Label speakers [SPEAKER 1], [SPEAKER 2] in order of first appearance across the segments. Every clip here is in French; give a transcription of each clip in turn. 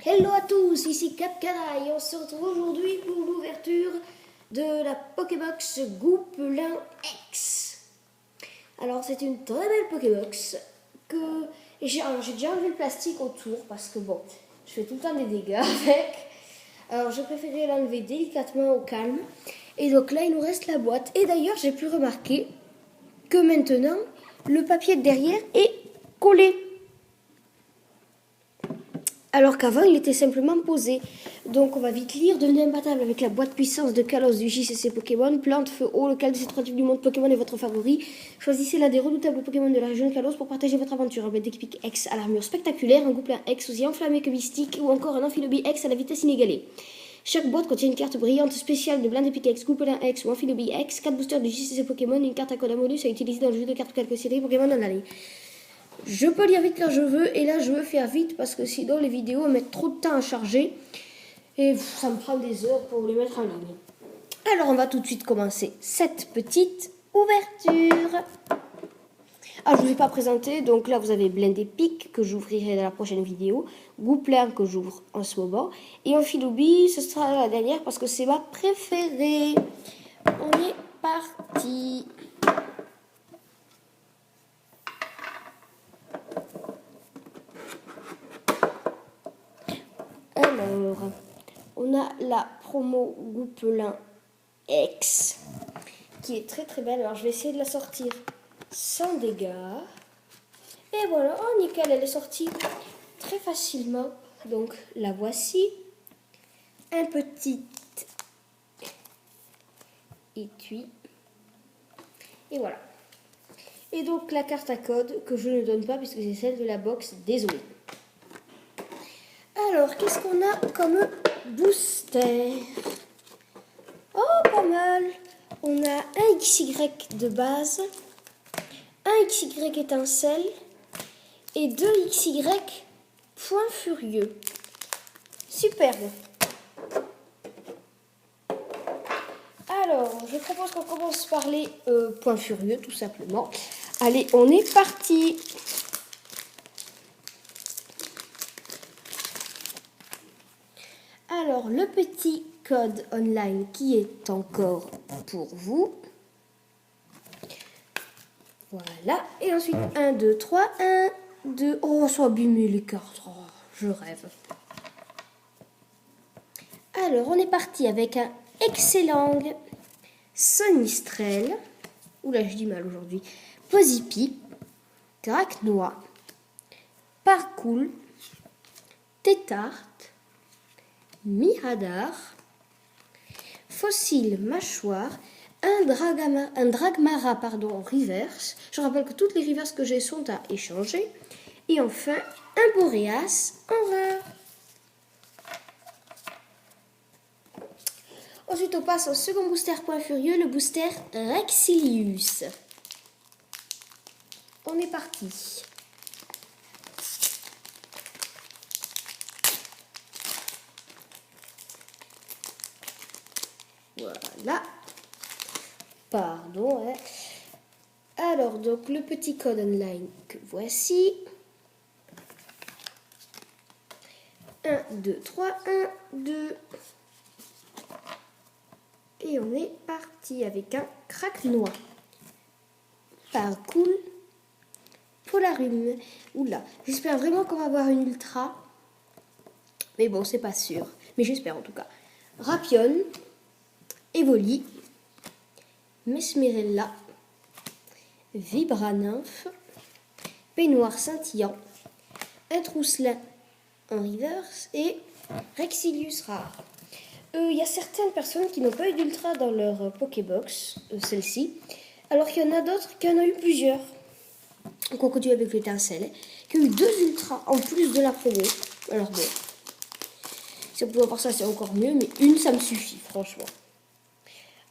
[SPEAKER 1] Hello à tous, ici Capcana et on se retrouve aujourd'hui pour l'ouverture de la Pokébox Goupelin X. Alors c'est une très belle Pokébox que j'ai déjà enlevé le plastique autour parce que bon, je fais tout le temps des dégâts avec. Alors j'ai préféré l'enlever délicatement au calme. Et donc là il nous reste la boîte. Et d'ailleurs j'ai pu remarquer que maintenant le papier de derrière est collé. Alors qu'avant, il était simplement posé. Donc, on va vite lire. Devenez imbattable avec la boîte puissance de Kalos du JCC Pokémon. Plante, feu, eau, lequel de ces trois types du monde Pokémon est votre favori? Choisissez l'un des redoutables Pokémon de la région de Kalos pour partager votre aventure. Un bête d'équipique X à l'armure spectaculaire, un Goupelin X aussi enflammé que mystique, ou encore un Amphilobi X à la vitesse inégalée. Chaque boîte contient une carte brillante spéciale de Blindépique X, Goupelin X ou Amphilobi X, 4 boosters du JCC Pokémon et une carte à code Amolus à utiliser dans le jeu de cartes ou quelques séries Pokémon dans l'année. Je peux lire vite quand je veux, et là je veux faire vite parce que sinon les vidéos mettent trop de temps à charger et ça me prend des heures pour les mettre en ligne. Alors on va tout de suite commencer cette petite ouverture. Ah, je ne vous ai pas présenté, donc là vous avez Blindépique que j'ouvrirai dans la prochaine vidéo, Goupelin que j'ouvre en ce moment, et Amphilobi, ce sera la dernière parce que c'est ma préférée. On est parti. Alors, on a la promo Goupelin X qui est très très belle. Alors, je vais essayer de la sortir sans dégâts. Et voilà, oh nickel, elle est sortie très facilement. Donc, la voici. Un petit étui. Et voilà. Et donc, la carte à code que je ne donne pas puisque c'est celle de la box. Désolée. Alors, qu'est-ce qu'on a comme booster? Oh, pas mal. On a un XY de base, un XY étincelle et deux XY point furieux. Superbe. Alors, je propose qu'on commence par les points furieux, tout simplement. Allez, on est parti. Alors, le petit code online qui est encore pour vous. Voilà. Et ensuite, 1, 2, 3, 1, 2. Oh, sont abîmées les cartes. Oh, je rêve. Alors, on est parti avec un excellent Sonistrel. Oula, je dis mal aujourd'hui. Posipi, Dracnoa, Parcoul, Tétart, Miradar, Fossile Mâchoire, un Dragmara reverse. Je rappelle que toutes les reverses que j'ai sont à échanger. Et enfin, un Boréas en rare. Ensuite, on passe au second booster point furieux, le booster Rexilius. On est parti. Voilà. Pardon. Alors, donc, le petit code online que voici. 1, 2, 3, 1, 2. Et on est parti avec un Craquenois. Parcoul. Polarium. Oula, j'espère vraiment qu'on va avoir une ultra. Mais bon, c'est pas sûr. Mais j'espère en tout cas. Rapion. Evoli. Mesmerella. Vibranymphe. Peignoir scintillant. Un Trousselin en reverse et Rexilius rare. Il y a certaines personnes qui n'ont pas eu d'ultra dans leur Pokébox, celle-ci, alors qu'il y en a d'autres qui en ont eu plusieurs. Donc on continue avec l'étincelle, qui a eu 2 ultras en plus de la promo. Alors bon, si on pouvait avoir ça, c'est encore mieux, mais une, ça me suffit, franchement.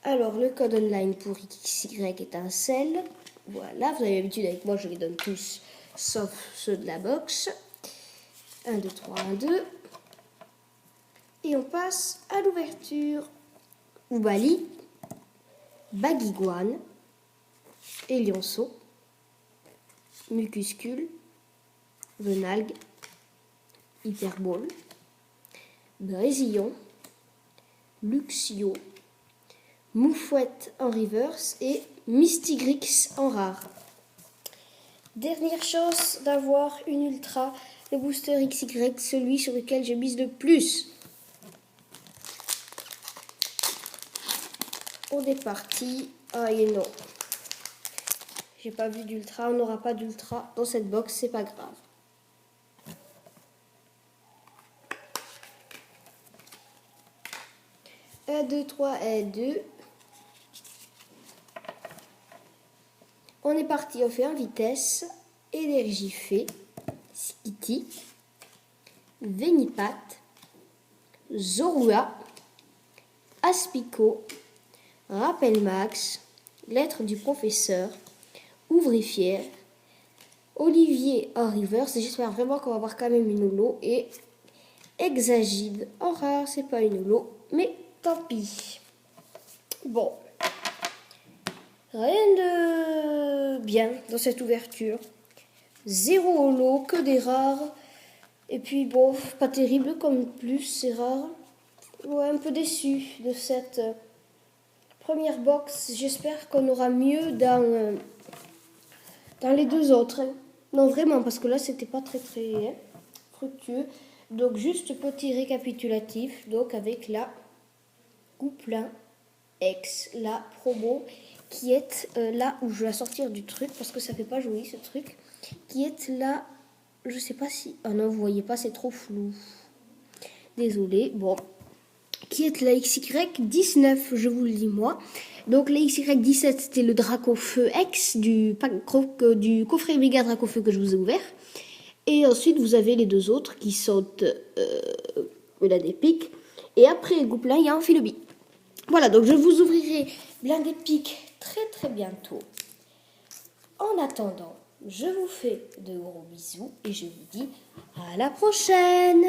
[SPEAKER 1] Alors, le code online pour XY étincelle. Voilà, vous avez l'habitude avec moi, je les donne tous, sauf ceux de la box. 1, 2, 3, 1, 2. Et on passe à l'ouverture. Oubali, Baguiguane, Elionceau, Mucuscule, Venalgue, Hyperbole, Brésillon, Luxio, Moufouette en reverse et Mystigrix en rare. Dernière chance d'avoir une ultra, le booster XY, celui sur lequel je mise le plus. On est parti. Ah et non. J'ai pas vu d'ultra, on n'aura pas d'ultra dans cette box, c'est pas grave. Un, 2, 3, 1, 2. On est parti, on fait en vitesse. Énergie Fée, Skitty, Venipat, Zorua, Aspico, Rappel Max, Lettre du professeur, Ouvrifière, Olivier en reverse. J'espère vraiment qu'on va avoir quand même une holo. Et Exagide en rare, c'est pas une holo, mais tant pis. Bon. Rien de bien dans cette ouverture. 0 holo, que des rares. Et puis bon, pas terrible comme plus, c'est rare. Ouais, un peu déçu de cette première box. J'espère qu'on aura mieux dans les deux autres. Non, vraiment, parce que là, c'était pas très fructueux. Donc, juste petit récapitulatif. Donc, avec la Gouplin X, la promo, qui est là où je vais sortir du truc, parce que ça fait pas joli ce truc. Qui est là, je sais pas si... Ah non, vous voyez pas, c'est trop flou. Désolé, bon. Qui est la XY19, je vous le dis moi. Donc la XY17, c'était le Dracofeu X du coffret méga Dracofeu que je vous ai ouvert. Et ensuite, vous avez les deux autres qui sont là des pics. Et après Gouplin, il y a Amphilobi. Voilà, donc je vous ouvrirai plein des pics très bientôt. En attendant, je vous fais de gros bisous et je vous dis à la prochaine.